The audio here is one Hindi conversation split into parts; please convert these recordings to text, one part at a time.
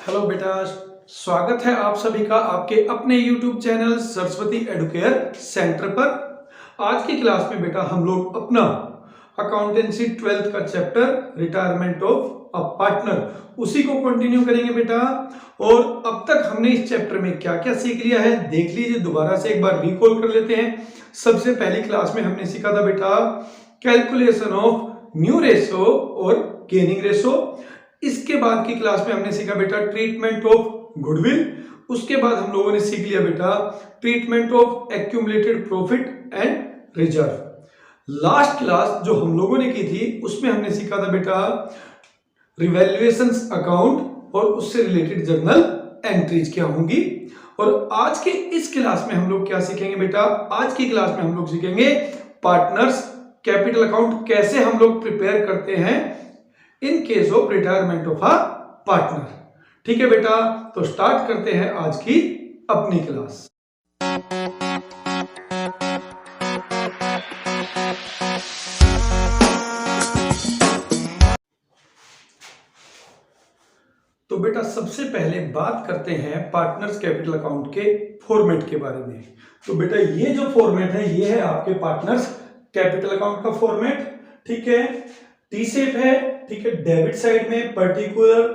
हेलो बेटा, स्वागत है आप सभी का आपके अपने YouTube channel Saraswati Educare centre पर। आज की क्लास में बेटा हम लोग अपना अकाउंटेंसी 12th का chapter retirement of a partner उसी को कंटिन्यू करेंगे बेटा। और अब तक हमने इस चैप्टर में क्या क्या सीख लिया है देख लीजिए, दोबारा से एक बार रिकॉल कर लेते हैं। सबसे पहली क्लास में हमने सीखा था बेटा कैलकुलेशन ऑफ न्यू रेशो और गेनिंग रेशो। इसके बाद की क्लास में हमने सीखा बेटा ट्रीटमेंट ऑफ गुडविल। उसके बाद हम लोगों ने सीख लिया बेटा treatment of accumulated profit and reserve. Last class जो हम लोगों ने की थी उसमें हमने सीखा था बेटा रिवैल्यूएशंस अकाउंट और उससे रिलेटेड जर्नल एंट्रीज क्या होंगी। और आज के इस क्लास में हम लोग क्या सीखेंगे बेटा, आज की क्लास में हम लोग सीखेंगे पार्टनर्स कैपिटल अकाउंट कैसे हम लोग प्रिपेयर करते हैं in case of retirement of a partner. ठीक है बेटा, तो स्टार्ट करते हैं आज की अपनी क्लास। तो बेटा सबसे पहले बात करते हैं पार्टनर्स कैपिटल अकाउंट के फॉर्मेट के बारे में। तो बेटा ये जो फॉर्मेट है ये है आपके पार्टनर्स कैपिटल अकाउंट का फॉर्मेट। ठीक है, टी शेप है। ठीक है, डेबिट साइड में पर्टिकुलर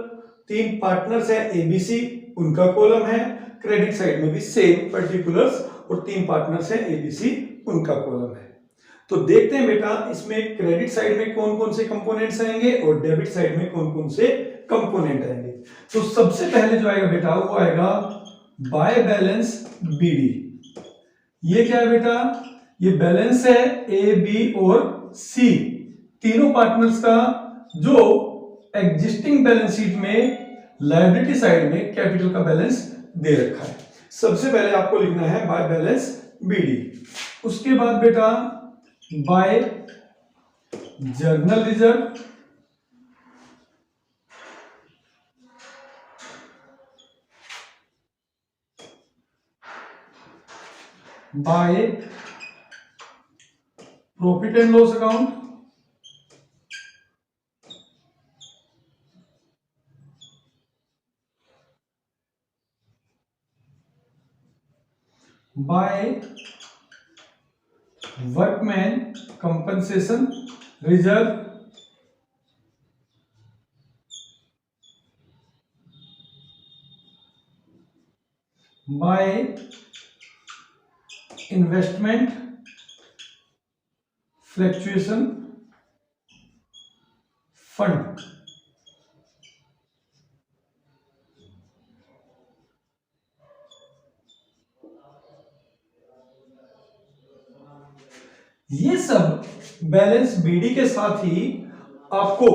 3 पार्टनर्स है एबीसी, उनका कॉलम है। क्रेडिट साइड में भी सेम पर्टिकुलर्स और 3 पार्टनर्स है एबीसी, उनका कॉलम है। तो देखते हैं बेटा इसमें क्रेडिट साइड में कौन कौन से कंपोनेंट्स आएंगे और डेबिट साइड में कौन कौन से कंपोनेंट आएंगे। तो सबसे पहले जो आएगा बेटा वो आएगा बाय बैलेंस बीडी। ये क्या है बेटा, ये बैलेंस है ए बी और सी तीनों पार्टनर्स का, जो एग्जिस्टिंग बैलेंस शीट में लायबिलिटी साइड में कैपिटल का बैलेंस दे रखा है। सबसे पहले आपको लिखना है बाय बैलेंस बीडी। उसके बाद बेटा by general reserve, by profit and loss account, by workman compensation reserve, by investment fluctuation fund. ये सब बैलेंस बीडी के साथ ही आपको,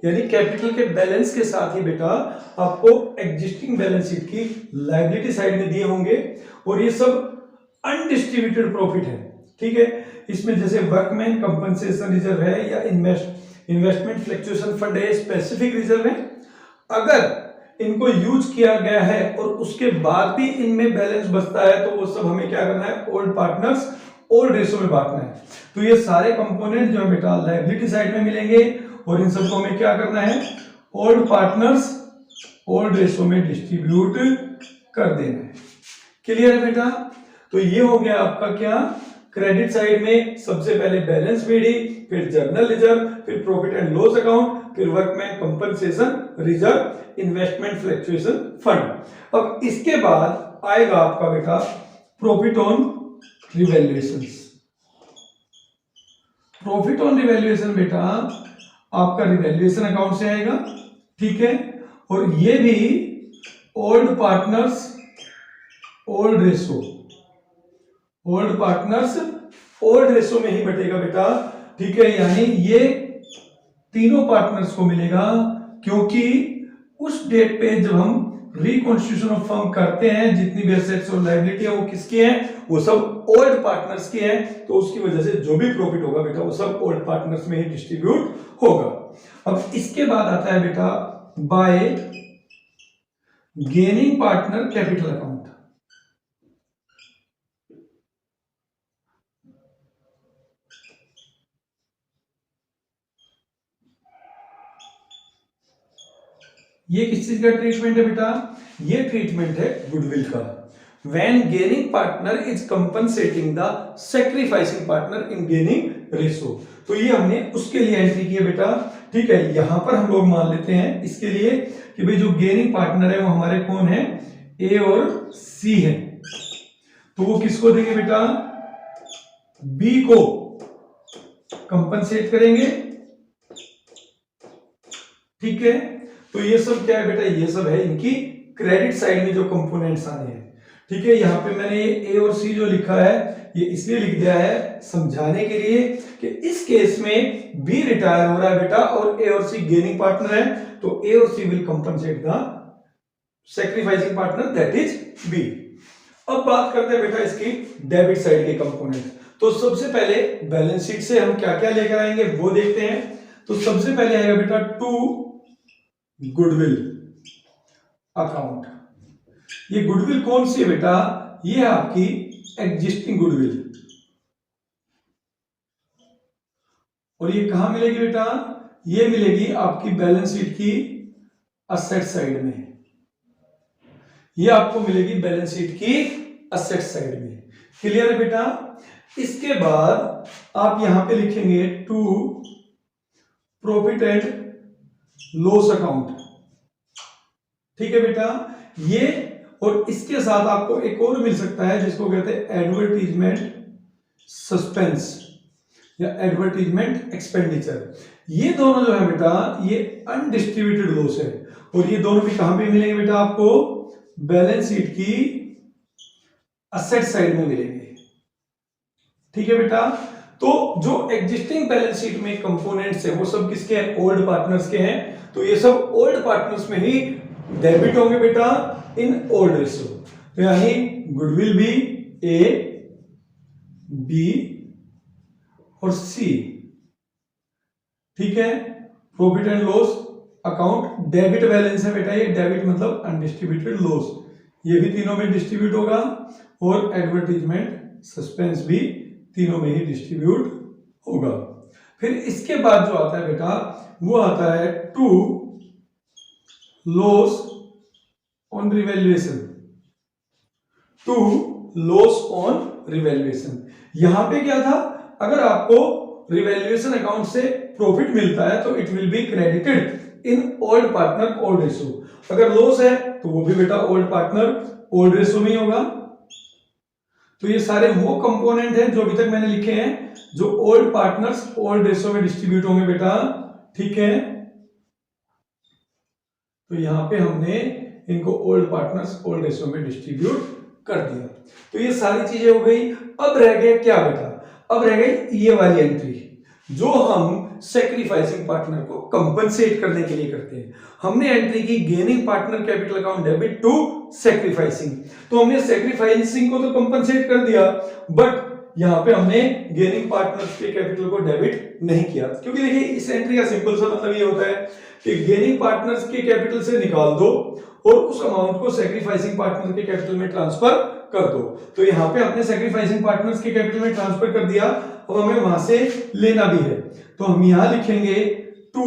यानी कैपिटल के बैलेंस के साथ ही बेटा आपको एग्जिस्टिंग बैलेंस शीट की लायबिलिटी साइड में दिए होंगे। और ये सब अनडिस्ट्रीब्यूटेड प्रॉफिट है। ठीक है, इसमें जैसे वर्कमैन कंपनसेशन रिजर्व है या इन्वेस्टमेंट फ्लक्चुएशन फंड है, स्पेसिफिक रिजर्व है। अगर इनको यूज किया गया है और उसके बाद भी इनमें बैलेंस बचता है तो वो सब हमें क्या करना है, ओल्ड पार्टनर्स ओल्ड रेशो में बांटना है। तो ये सारे कंपोनेंट जो है बेटा लायबिलिटी साइड में मिलेंगे और इन सबको हमें क्या करना है, ओल्ड पार्टनर्स ओल्ड रेशो में डिस्ट्रीब्यूट कर देना है। क्लियर है बेटा। तो ये हो गया आपका क्या, क्रेडिट साइड में सबसे पहले बैलेंस बीडी, फिर जर्नल रिजर्व, फिर प्रॉफिट एंड लॉस अकाउंट, फिर workman compensation reserve, investment fluctuation fund. अब इसके बाद आएगा आपका बेटा profit on revaluations. Profit on revaluation बेटा आपका रिवैल्यूएशन अकाउंट से आएगा। ठीक है, और ये भी old partners old ratio, old partners old ratio में ही बटेगा बेटा। ठीक है, यानी ये तीनों पार्टनर्स को मिलेगा, क्योंकि उस डेट पे जब हम रिकॉन्स्टिट्यूशन ऑफ फर्म करते हैं जितनी भी एसेट्स और लायबिलिटी है वो किसकी है, वो सब ओल्ड पार्टनर्स की है। तो उसकी वजह से जो भी प्रॉफिट होगा बेटा वो सब ओल्ड पार्टनर्स में ही डिस्ट्रीब्यूट होगा। अब इसके बाद आता है बेटा bye gaining partner capital account. ये किस चीज का ट्रीटमेंट है बेटा? ये ट्रीटमेंट है गुडविल का। When gaining partner is compensating the sacrificing partner in gaining ratio। तो ये हमने उसके लिए एंट्री की है बेटा। ठीक है, यहां पर हम लोग मान लेते हैं इसके लिए कि भाई जो गेनिंग पार्टनर है वो हमारे कौन है? ए और सी है। तो वो किसको देंगे बेटा? बी को कंपनसेट करेंगे। ठीक है, तो ये सब क्या है बेटा? ये सब है इनकी क्रेडिट साइड में जो कंपोनेंट्स आने हैं। ठीक है, यहां पे मैंने ये ए और सी जो लिखा है ये इसलिए लिख दिया है समझाने के लिए कि इस केस में बी रिटायर हो रहा है बेटा और ए और सी गेनिंग पार्टनर है, तो ए और C will compensate the sacrificing partner that is B. अब बात करते हैं बेटा इसकी डेबिट साइड के कंपोनेंट। तो सबसे पहले बैलेंस शीट से हम क्या क्या लेकर आएंगे वो देखते हैं। तो सबसे पहले आएगा बेटा टू गुडविल अकाउंट। ये गुडविल कौन सी है बेटा? ये है आपकी एग्जिस्टिंग गुडविल। और ये कहां मिलेगी बेटा? ये मिलेगी आपकी बैलेंस शीट की असेट साइड में। ये आपको मिलेगी बैलेंस शीट की असेट साइड में। क्लियर है बेटा? इसके बाद आप यहां पे लिखेंगे to profit and loss account. ठीक है बेटा, ये और इसके साथ आपको एक और मिल सकता है जिसको कहते हैं एडवर्टीजमेंट सस्पेंस या एडवर्टीजमेंट एक्सपेंडिचर। ये दोनों जो है बेटा ये अनडिस्ट्रीब्यूटेड लॉस है और ये दोनों भी कहां पे मिलेंगे बेटा? आपको बैलेंस शीट की असेट साइड में मिलेंगे। ठीक है बेटा, तो जो एग्जिस्टिंग बैलेंस शीट में कंपोनेंट्स है वो सब किसके हैं? ओल्ड पार्टनर्स के हैं। तो ये सब ओल्ड पार्टनर्स में ही डेबिट होंगे बेटा इन ओल्ड रेशियो। तो यानी गुडविल भी ए, बी और सी। ठीक है, profit and loss account debit balance है बेटा। ये डेबिट मतलब अनडिस्ट्रीब्यूटेड लॉस, ये भी तीनों में डिस्ट्रीब्यूट होगा और एडवर्टीजमेंट सस्पेंस भी तीनों में ही डिस्ट्रीब्यूट होगा। फिर इसके बाद जो आता है बेटा वो आता है to loss on revaluation. To loss on revaluation, यहां पे क्या था? अगर आपको रिवैल्यूएशन अकाउंट से प्रॉफिट मिलता है तो it will be credited in old partner old ratio. अगर लॉस है तो वो भी बेटा ओल्ड पार्टनर ओल्ड रेशियो में ही होगा। तो ये सारे वो कंपोनेंट हैं जो अभी तक मैंने लिखे हैं जो ओल्ड पार्टनर्स ओल्ड रेशियो में डिस्ट्रीब्यूट होंगे बेटा। ठीक है, तो यहां पे हमने इनको ओल्ड पार्टनर्स ओल्ड रेशियो में डिस्ट्रीब्यूट कर दिया। तो ये सारी चीजें हो गई। अब रह गया क्या बेटा? अब रह गई ये वाली एंट्री जो हम सैक्रिफाइसिंग पार्टनर को कंपनसेट करने के लिए करते हैं। हमने एंट्री की gaining partner capital account debit to sacrificing. तो हमने सैक्रिफाइसिंग को तो कंपनसेट कर दिया, बट यहां पे हमने गेनिंग पार्टनर्स के कैपिटल को डेबिट नहीं किया। क्योंकि देखिए इस एंट्री का सिंपल सा मतलब ये होता है कि गेनिंग पार्टनर्स के कैपिटल से निकाल दो और उस अमाउंट को सैक्रिफाइसिंग पार्टनर के कैपिटल में ट्रांसफर कर दो। तो यहां पे हमने सैक्रिफाइसिंग पार्टनर्स के कैपिटल में ट्रांसफर कर दिया, अब हमें वहां से लेना भी है। तो हम यहां लिखेंगे to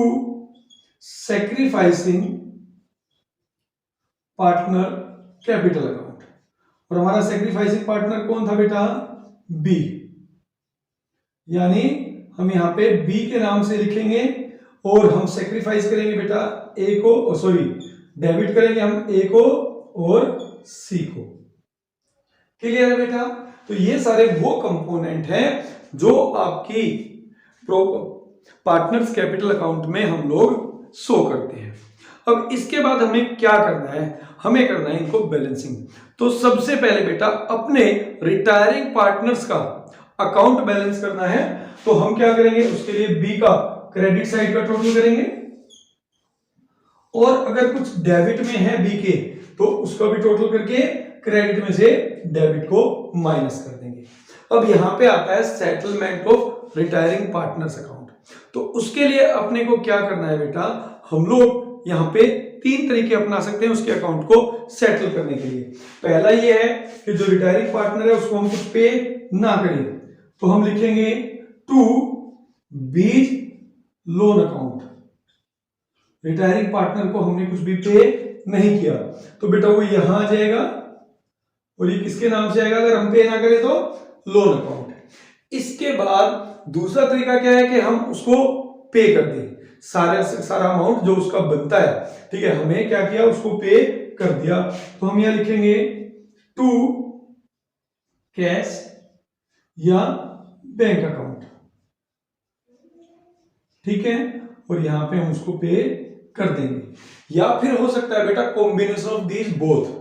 sacrificing partner capital account. और हमारा सैक्रिफाइसिंग पार्टनर कौन था बेटा? बी। यानी हम यहां पे बी के नाम से लिखेंगे और हम सैक्रिफाइस करेंगे बेटा ए को, सॉरी डेबिट करेंगे हम ए को और सी को। क्लियर है बेटा? तो ये सारे वो कंपोनेंट हैं जो आपकी पार्टनर्स कैपिटल अकाउंट में हम लोग शो करते हैं। अब इसके बाद हमें क्या करना है? हमें करना है इनको बैलेंसिंग। तो सबसे पहले बेटा अपने रिटायरिंग पार्टनर्स का अकाउंट बैलेंस करना है। तो हम क्या करेंगे? उसके लिए बी का क्रेडिट साइड का टोटल करेंगे और अगर कुछ डेबिट में है बी के तो उसका भी टोटल करके क्रेडिट में से डेबिट को माइनस कर देंगे। अब यहां पे आता है settlement of retiring partners account. तो उसके लिए अपने को क्या करना है बेटा? हम लोग यहां पे तीन तरीके अपना सकते हैं उसके अकाउंट को सेटल करने के लिए। पहला ये है कि जो रिटायरिंग पार्टनर है उसको हम कुछ पे ना करें, तो हम लिखेंगे to B's loan account. Retiring partner को हमने कुछ भी पे नहीं किया, तो बेटा वो यहां आ जाएगा और ये किसके नाम से आएगा अगर हम पे ना करें तो? Loan account. इसके बाद दूसरा तरीका क्या है कि हम उसको पे कर दें, सारा अमाउंट जो उसका बनता है, ठीक है, हमें क्या किया, उसको पे कर दिया। तो हम यहां लिखेंगे टू कैश या बैंक अकाउंट, ठीक है, और यहां पे हम उसको पे कर देंगे। या फिर हो सकता है बेटा कॉम्बिनेशन ऑफ दीज बोथ,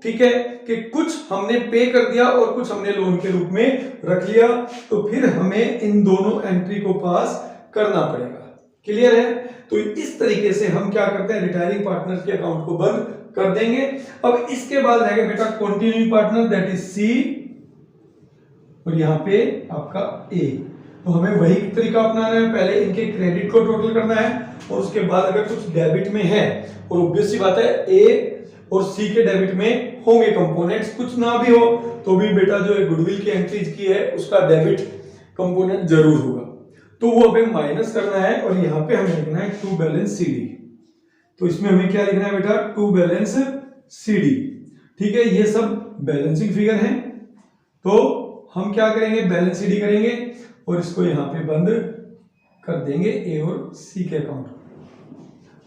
ठीक है, कि कुछ हमने पे कर दिया और कुछ हमने लोन के रूप में रख लिया, तो फिर हमें इन दोनों एंट्री को पास करना पड़ेगा। क्लियर है? तो इस तरीके से हम क्या करते हैं, रिटायरिंग पार्टनर के अकाउंट को बंद कर देंगे। अब इसके बाद रहेगा बेटा continuing partner, that is C, और यहां पे आपका ए। तो हमें वही तरीका अपनाना है, पहले इनके क्रेडिट को टोटल करना है और उसके बाद अगर कुछ डेबिट में है, और ऑब्वियस सी बात है ए और सी के डेबिट में होंगे कंपोनेंट्स, कुछ ना भी हो तो भी बेटा जो गुडविल की एंट्रीज की है उसका डेबिट कंपोनेंट जरूर होगा, तो वो हमें माइनस करना है और यहाँ पे हमें लिखना है टू बैलेंस सी डी। तो इसमें हमें क्या लिखना है बेटा, टू बैलेंस सी डी, ठीक है, ये सब बैलेंसिंग फिगर है। तो हम क्या करेंगे, बैलेंस सी डी करेंगे और इसको यहाँ पे बंद कर देंगे ए और सी के अकाउंट।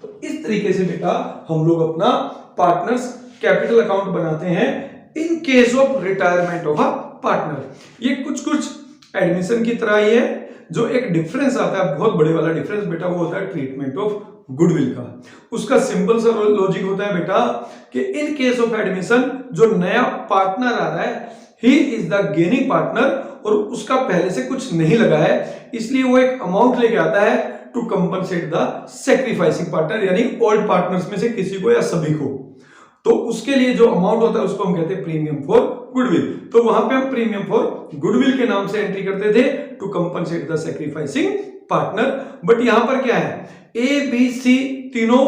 तो इस तरीके से बेटा हम लोग अपना पार्टनर्स कैपिटल अकाउंट बनाते हैं in case of retirement of a partner. ये कुछ एडमिशन की तरह ही है। जो एक डिफरेंस आता है, बहुत बड़े वाला डिफरेंस बेटा, वो होता है ट्रीटमेंट ऑफ गुडविल का। उसका सिंपल सा लॉजिक होता है बेटा कि इन केस ऑफ एडमिशन जो नया पार्टनर आ रहा है, he is the gaining partner, और उसका पहले से कुछ नहीं लगा है, इसलिए वो एक अमाउंट लेके आता है to compensate the sacrificing partner, यानी ओल्ड पार्टनर्स में से किसी को या सभी को। तो उसके लिए जो अमाउंट होता है उसको हम कहते हैं प्रीमियम फॉर गुडविल। तो वहां पे हम प्रीमियम फॉर गुडविल के नाम से एंट्री करते थे to compensate the sacrificing partner. But यहां पर क्या है, ए बी सी तीनों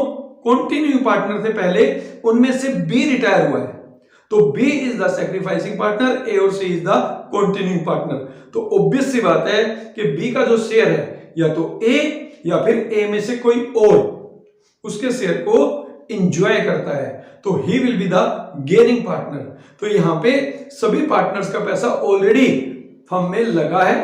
कंटिन्यू पार्टनर थे पहले, उनमें से बी रिटायर हुआ है, तो B is the sacrificing partner, A और C is the continuing partner. तो ऑब्वियस सी बात है कि बी का जो शेयर है या तो ए या फिर ए में से कोई और उसके शेयर को एंजॉय करता है, तो he will be the gaining partner. तो यहां पे सभी पार्टनर्स का पैसा ऑलरेडी फर्म में लगा है,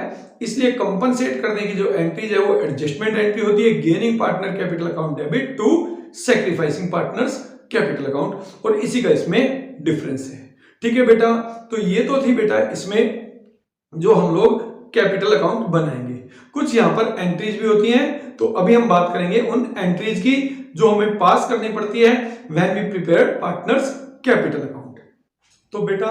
इसलिए कंपनसेट करने की जो एंट्रीज है वो एडजस्टमेंट एंट्री होती है, gaining partner capital account debit to sacrificing partners capital account, और इसी का इसमें डिफरेंस है। ठीक है बेटा, तो ये तो थी बेटा इसमें जो हम लोग कैपिटल अकाउंट बनाएंगे। कुछ यहां पर एंट्रीज भी होती हैं, तो अभी हम बात करेंगे उन एंट्रीज की जो हमें पास करनी पड़ती है when we prepare partners capital account. तो बेटा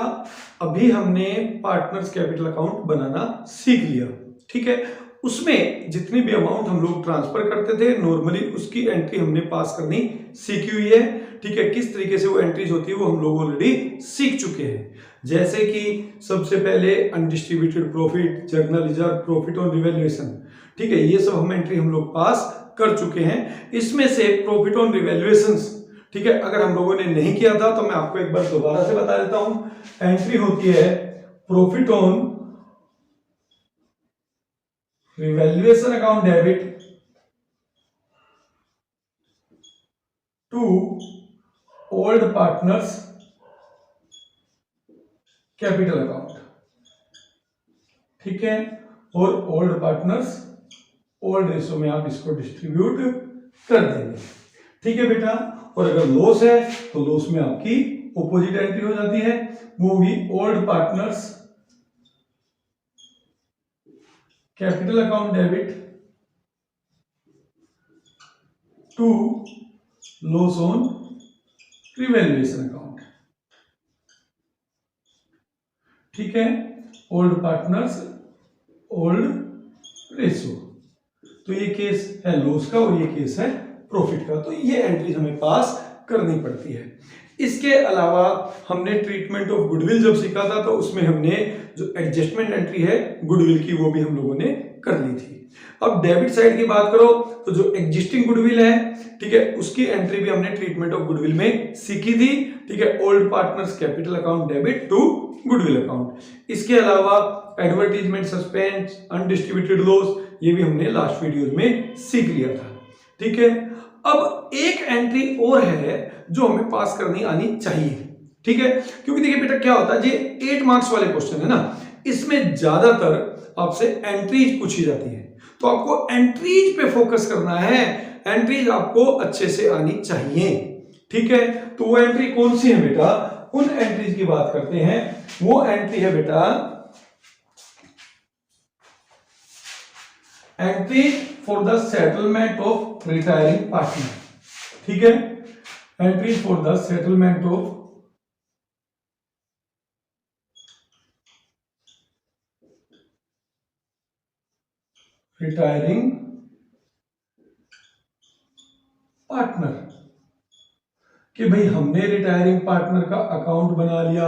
अभी हमने पार्टनर्स कैपिटल अकाउंट बनाना सीख लिया, ठीक है। उसमें जितनी भी अमाउंट हम लोग ट्रांसफर करते थे नॉर्मली, उसकी एंट्री हमने पास करनी सीखी हुई है, ठीक है। किस तरीके से वो एंट्रीज होती है वो हम लोग ऑलरेडी सीख चुके हैं। जैसे कि सबसे पहले undistributed profit, journal reserve, profit on revaluation, ठीक है, ये सब हम एंट्री हम लोग पास कर चुके हैं। इसमें से प्रॉफिट ऑन रिवैल्यूएशन, ठीक है, अगर हम लोगों ने नहीं किया था तो मैं आपको एक बार दोबारा से बता देता हूं। एंट्री होती है profit on revaluation account debit to old partners capital account, ठीक है, और ओल्ड पार्टनर्स ओल्ड रेशो में आप इसको डिस्ट्रीब्यूट कर देंगे, ठीक है बेटा। और अगर लॉस है तो लॉस में आपकी ऑपोजिट एंट्री हो जाती है, वो भी old partners capital account debit to loss on revaluation account, ठीक है। ओल्ड पार्टनर्स ओल्ड रेशो, तो ये केस है लॉस का और ये केस है प्रॉफिट का, तो ये एंट्रीज हमें पास करनी पड़ती है। इसके अलावा हमने ट्रीटमेंट ऑफ गुडविल जब सीखा था तो उसमें हमने जो एडजस्टमेंट एंट्री है गुडविल की वो भी हम लोगों ने कर ली थी। अब डेबिट साइड की बात करो तो जो एग्जिस्टिंग गुडविल है, ठीक है, उसकी एंट्री भी हमने ट्रीटमेंट ऑफ गुडविल में सीखी थी, ठीक है। Old partners capital account debit to goodwill account. इसके अलावा एडवर्टीजमेंट सस्पेंस, अनडिस्ट्रीब्यूटेड लॉस, ये भी हमने लास्ट वीडियो में सीख लिया था, ठीक है। अब एक एंट्री और है जो हमें पास करनी आनी चाहिए, ठीक है। क्योंकि देखिए बेटा क्या होता है, ये 8 मार्क्स वाले क्वेश्चन है ना, इसमें ज्यादातर आपसे एंट्रीज पूछी जाती है, तो आपको एंट्रीज पे फोकस करना है, एंट्रीज आपको अच्छे से आनी चाहिए, ठीक है। तो वो एंट्री कौन सी है बेटा, उन एंट्रीज की बात करते हैं। वो एंट्री है बेटा entry for the settlement of retiring partner, ठीक है। Entry for the settlement of retiring partner, कि भाई हमने रिटायरिंग पार्टनर का अकाउंट बना लिया,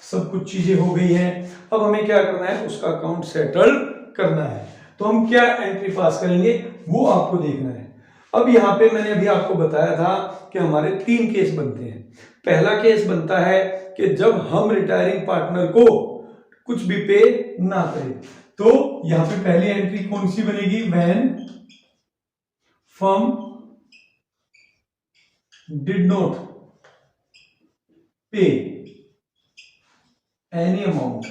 सब कुछ चीजें हो गई हैं, अब हमें क्या करना है, उसका अकाउंट सेटल करना है। तो हम क्या एंट्री पास करेंगे वो आपको देखना है। अब यहाँ पे मैंने अभी आपको बताया था कि हमारे 3 केस बनते हैं। पहला केस बनता है कि जब हम रिटायरिंग पार्टनर को कुछ भी पे ना करें, तो यहाँ पे पहली एंट्री कौन सी बनेगी, when firm did not pay any amount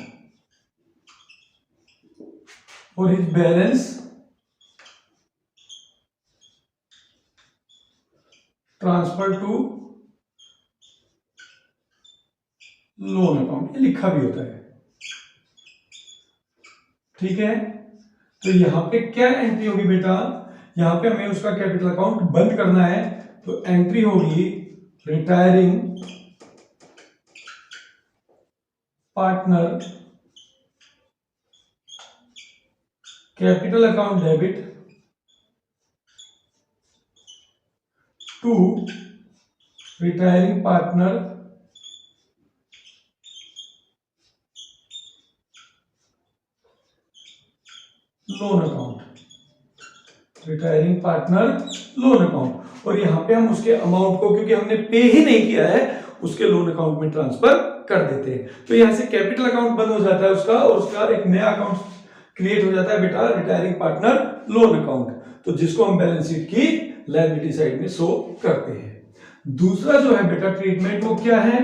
for his balance transfer to loan account, ये लिखा भी होता है, ठीक है। तो यहां पे क्या एंट्री होगी बेटा, यहां पे हमें उसका कैपिटल अकाउंट बंद करना है, तो एंट्री होगी retiring partner capital account debit to retiring partner loan account, retiring partner loan account. और यहां पे हम उसके अमाउंट को, क्योंकि हमने पे ही नहीं किया है, उसके लोन अकाउंट में ट्रांसफर कर देते हैं। तो यहां से कैपिटल अकाउंट बंद हो जाता है उसका, और उसका एक नया अकाउंट क्रिएट हो जाता है बेटा, रिटायरिंग पार्टनर लोन अकाउंट, तो जिसको हम बैलेंस शीट की लायबिलिटी साइड में शो करते हैं। दूसरा जो है बेटा ट्रीटमेंट, वो क्या है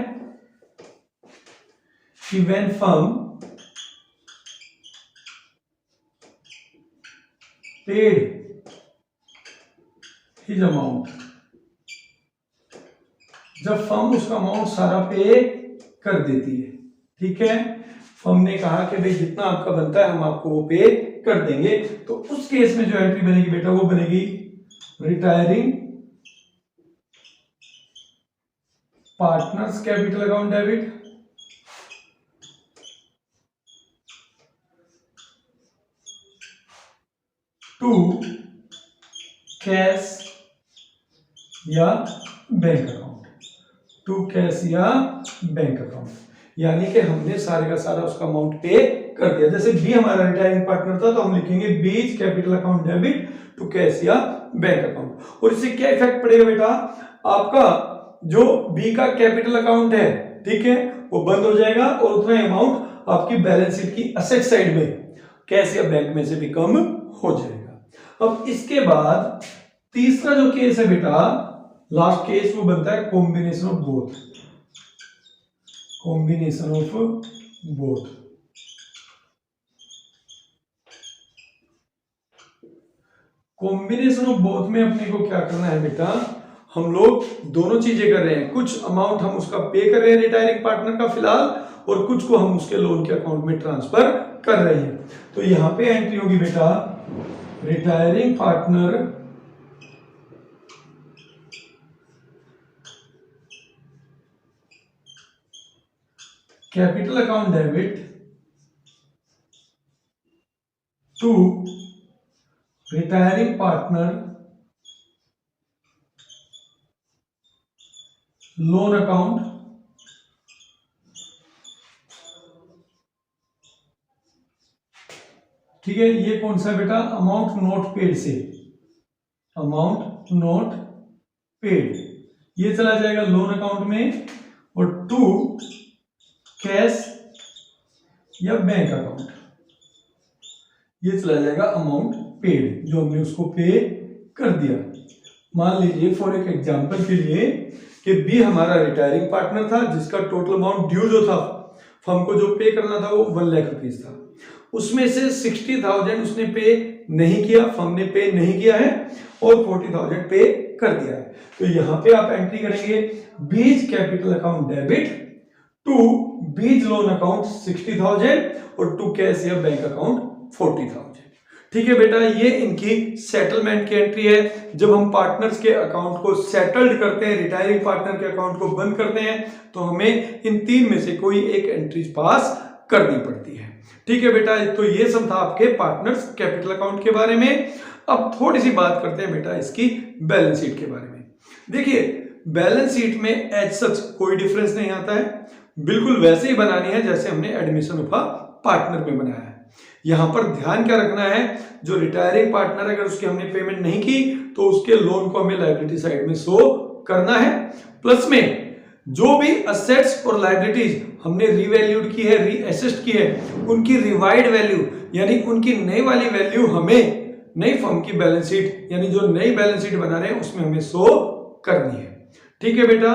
कि when firm paid his amount, जब फर्म उसका अमाउंट सारा पे कर देती है, ठीक है। फर्म ने कहा कि भाई जितना आपका बनता है हम आपको वो पे कर देंगे, तो उस केस में जो एंट्री बनेगी बेटा वो बनेगी retiring partners capital account debit to cash या बैंक अकाउंट, टू कैश या बैंक अकाउंट, यानी कि हमने सारे का सारा उसका अमाउंट पे कर दिया। जैसे बी हमारा रिटायरिंग पार्टनर था, तो हम लिखेंगे B's capital account debit to cash या बैंक अकाउंट। और इससे क्या इफेक्ट पड़ेगा बेटा, आपका जो बी का कैपिटल अकाउंट है, ठीक है, वो बंद हो जाएगा, और उतना अमाउंट आपकी बैलेंस शीट की असेट साइड में कैश या बैंक में से भी कम हो जाएगा। अब इसके बाद तीसरा जो केस है बेटा, लास्ट केस, वो बनता है combination of both, combination of both. Combination of both में अपने को क्या करना है बेटा, हम लोग दोनों चीजें कर रहे हैं, कुछ अमाउंट हम उसका पे कर रहे हैं रिटायरिंग पार्टनर का फिलहाल, और कुछ को हम उसके लोन के अकाउंट में ट्रांसफर कर रहे हैं। तो यहां पे एंट्री होगी बेटा retiring partner capital account debit to retiring partner loan account ठीक है। ये कौन सा बेटा, अमाउंट नॉट पेड से, अमाउंट नॉट पेड, ये चला जाएगा लोन अकाउंट में, और टू कैश या बैंक अकाउंट, ये चला जाएगा अमाउंट पेड, जो हमने उसको पे कर दिया। मान लीजिए फॉर एक एग्जांपल के लिए कि बी हमारा रिटायरिंग पार्टनर था, जिसका टोटल अमाउंट ड्यू जो था फर्म को जो पे करना था वो 1 लाख रुपीज था। उसमें से 60,000 उसने पे नहीं किया, फर्म ने पे नहीं किया है, और 40,000 पे कर दिया है। तो यहाँ पे आप एंट्री करेंगे B's capital account debit to B's loan account 60,000 और टू कैश या बैंक अकाउंट 40,000। ठीक है बेटा, ये इनकी सेटलमेंट की एंट्री है। जब हम पार्टनर्स के अकाउंट को सेटल्ड करते हैं, रिटायरिंग पार्टनर के अकाउंट को बंद करते हैं, तो हमें इन 3 में से कोई एक एंट्री पास करनी पड़ती है। ठीक है बेटा, तो ये सब था आपके पार्टनर्स कैपिटल अकाउंट के बारे में। अब थोड़ी सी बात करते हैं बेटा इसकी बैलेंस शीट के बारे में। देखिए, बैलेंस शीट में एज सच कोई डिफरेंस नहीं आता है, बिल्कुल वैसे ही बनानी है जैसे हमने एडमिशन ऑफ पार्टनर में बनाया है। यहां पर ध्यान क्या रखना है, जो रिटायरिंग पार्टनर अगर उसकी हमने पेमेंट नहीं की तो उसके लोन को हमें लायबिलिटी साइड में शो करना है। प्लस में जो भी असेट्स और लायबिलिटीज हमने रीवैल्यूड की है, रीअसेस्ड की है, उनकी रिवाइड वैल्यू यानी उनकी नई वाली वैल्यू हमें नई फर्म की बैलेंस शीट यानी जो नई बैलेंस शीट बना रहे हैं उसमें हमें शो करनी है। ठीक है बेटा,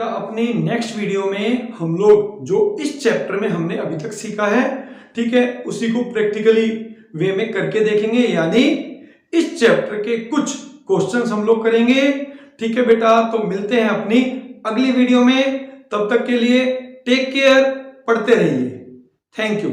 अपनी नेक्स्ट वीडियो में हम लोग जो इस चैप्टर में हमने अभी तक सीखा है, ठीक है, उसी को प्रैक्टिकली वे में करके देखेंगे, यानी इस चैप्टर के कुछ क्वेश्चंस हम लोग करेंगे। ठीक है बेटा, तो मिलते हैं अपनी अगली वीडियो में। तब तक के लिए टेक केयर, पढ़ते रहिए। Thank you.